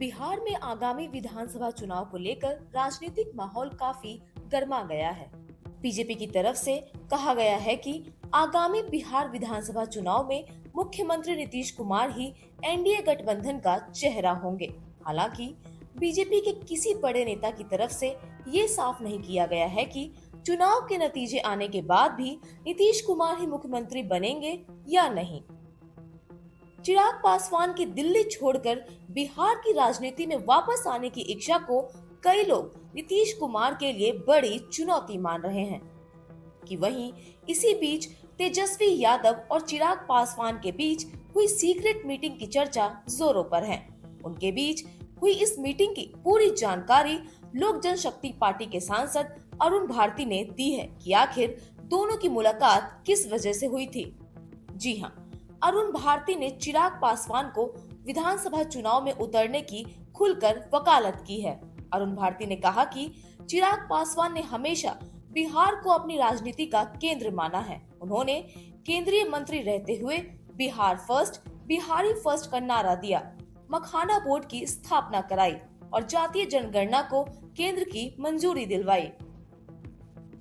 बिहार में आगामी विधानसभा चुनाव को लेकर राजनीतिक माहौल काफी गर्मा गया है। बीजेपी की तरफ से कहा गया है कि आगामी बिहार विधानसभा चुनाव में मुख्यमंत्री नीतीश कुमार ही एनडीए गठबंधन का चेहरा होंगे। हालांकि बीजेपी के किसी बड़े नेता की तरफ से ये साफ नहीं किया गया है कि चुनाव के नतीजे आने के बाद भी नीतीश कुमार ही मुख्यमंत्री बनेंगे या नहीं। चिराग पासवान की दिल्ली छोड़कर बिहार की राजनीति में वापस आने की इच्छा को कई लोग नीतीश कुमार के लिए बड़ी चुनौती मान रहे हैं कि वहीं इसी बीच तेजस्वी यादव और चिराग पासवान के बीच हुई सीक्रेट मीटिंग की चर्चा जोरों पर है। उनके बीच हुई इस मीटिंग की पूरी जानकारी लोक जनशक्ति पार्टी के सांसद अरुण भारती ने दी है कि आखिर दोनों की मुलाकात किस वजह से हुई थी। जी हाँ, अरुण भारती ने चिराग पासवान को विधानसभा चुनाव में उतरने की खुलकर वकालत की है। अरुण भारती ने कहा कि चिराग पासवान ने हमेशा बिहार को अपनी राजनीति का केंद्र माना है। उन्होंने केंद्रीय मंत्री रहते हुए बिहार फर्स्ट, बिहारी फर्स्ट का नारा दिया, मखाना बोर्ड की स्थापना कराई और जातीय जनगणना को केंद्र की मंजूरी दिलवाई।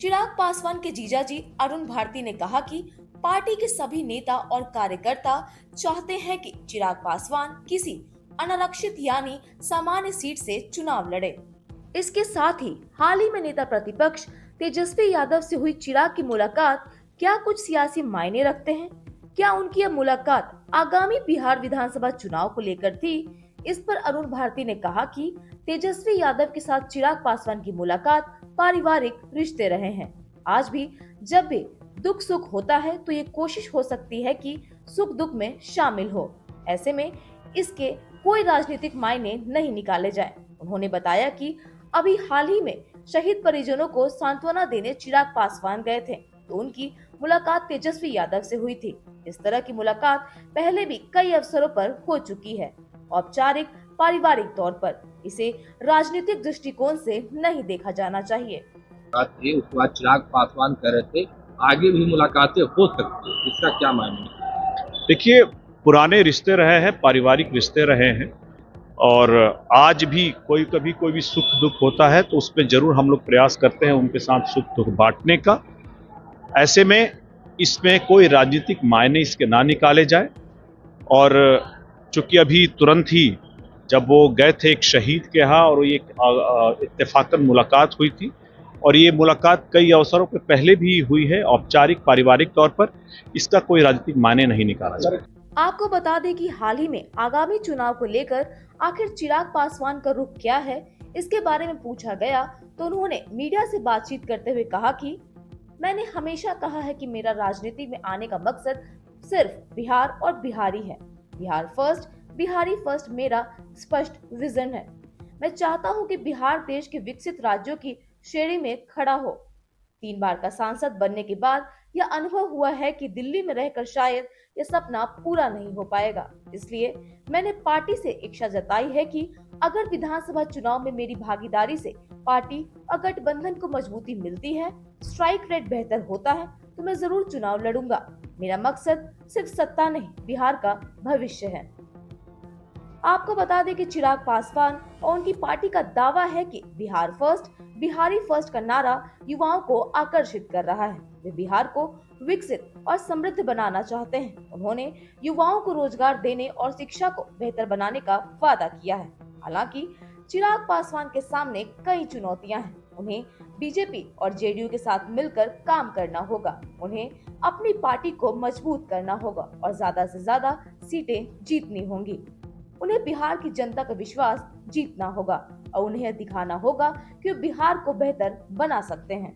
चिराग पासवान के जीजाजी अरुण भारती ने कहा कि पार्टी के सभी नेता और कार्यकर्ता चाहते हैं कि चिराग पासवान किसी अनारक्षित यानी सामान्य सीट से चुनाव लड़े। इसके साथ ही हाल ही में नेता प्रतिपक्ष तेजस्वी यादव से हुई चिराग की मुलाकात क्या कुछ सियासी मायने रखते हैं? क्या उनकी यह मुलाकात आगामी बिहार विधानसभा चुनाव को लेकर थी? इस पर अरुण भारती ने कहा कि तेजस्वी यादव के साथ चिराग पासवान की मुलाकात पारिवारिक रिश्ते रहे हैं। आज भी जब भी दुख सुख होता है तो ये कोशिश हो सकती है कि सुख दुख में शामिल हो। ऐसे में इसके कोई राजनीतिक मायने नहीं निकाले जाए। उन्होंने बताया कि अभी हाल ही में शहीद परिजनों को सांत्वना देने चिराग पासवान गए थे तो उनकी मुलाकात तेजस्वी यादव से हुई थी। इस तरह की मुलाकात पहले भी कई अवसरों पर हो चुकी है। औपचारिक पारिवारिक तौर पर इसे राजनीतिक दृष्टिकोण से नहीं देखा जाना चाहिए। बात थी, उसके बाद चिराग पासवान कह रहे थे आगे भी मुलाकातें हो सकती है, इसका क्या मायने? देखिए, पुराने रिश्ते रहे हैं, पारिवारिक रिश्ते रहे हैं और आज भी कभी कोई भी सुख दुख होता है तो उसमें जरूर हम लोग प्रयास करते हैं उनके साथ सुख दुख बांटने का। ऐसे में इसमें कोई राजनीतिक मायने इसके ना निकाले जाए और चूंकि अभी तुरंत ही जब वो गए थे एक शहीद के यहाँ और ये इत्तेफाकन मुलाकात हुई थी और ये मुलाकात कई अवसरों पर पहले भी हुई है औपचारिक पारिवारिक तौर पर। इसका कोई राजनीतिक मायने नहीं निकाला जाए। आपको बता दें कि हाल ही में आगामी चुनाव को लेकर आखिर चिराग पासवान का रुख क्या है, इसके बारे में पूछा गया तो उन्होंने मीडिया से बातचीत करते हुए कहा कि मैंने हमेशा कहा है कि मेरा राजनीति में आने का मकसद सिर्फ बिहार और बिहारी है। बिहार फर्स्ट, बिहारी फर्स्ट मेरा स्पष्ट विजन है। मैं चाहता हूं कि बिहार देश के विकसित राज्यों की श्रेणी में खड़ा हो। 3 बार का सांसद बनने के बाद यह अनुभव हुआ है कि दिल्ली में रहकर शायद यह सपना पूरा नहीं हो पाएगा। इसलिए मैंने पार्टी से इच्छा जताई है कि अगर विधानसभा चुनाव में मेरी भागीदारी से पार्टी और गठबंधन को मजबूती मिलती है, स्ट्राइक रेट बेहतर होता है तो मैं जरूर चुनाव लड़ूंगा। मेरा मकसद सिर्फ सत्ता नहीं, बिहार का भविष्य है। आपको बता दें कि चिराग पासवान और उनकी पार्टी का दावा है कि बिहार फर्स्ट, बिहारी फर्स्ट का नारा युवाओं को आकर्षित कर रहा है। वे बिहार को विकसित और समृद्ध बनाना चाहते हैं। उन्होंने युवाओं को रोजगार देने और शिक्षा को बेहतर बनाने का वादा किया है। हालांकि चिराग पासवान के सामने कई चुनौतियां हैं। उन्हें बीजेपी और जेडीयू के साथ मिलकर काम करना होगा। उन्हें अपनी पार्टी को मजबूत करना होगा और ज्यादा से ज्यादा सीटें जीतनी होंगी। उन्हें बिहार की जनता का विश्वास जीतना होगा और उन्हें दिखाना होगा कि वे बिहार को बेहतर बना सकते हैं।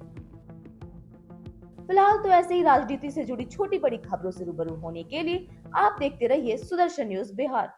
फिलहाल तो ऐसे ही राजनीति से जुड़ी छोटी बड़ी खबरों से रूबरू होने के लिए आप देखते रहिए सुदर्शन न्यूज बिहार।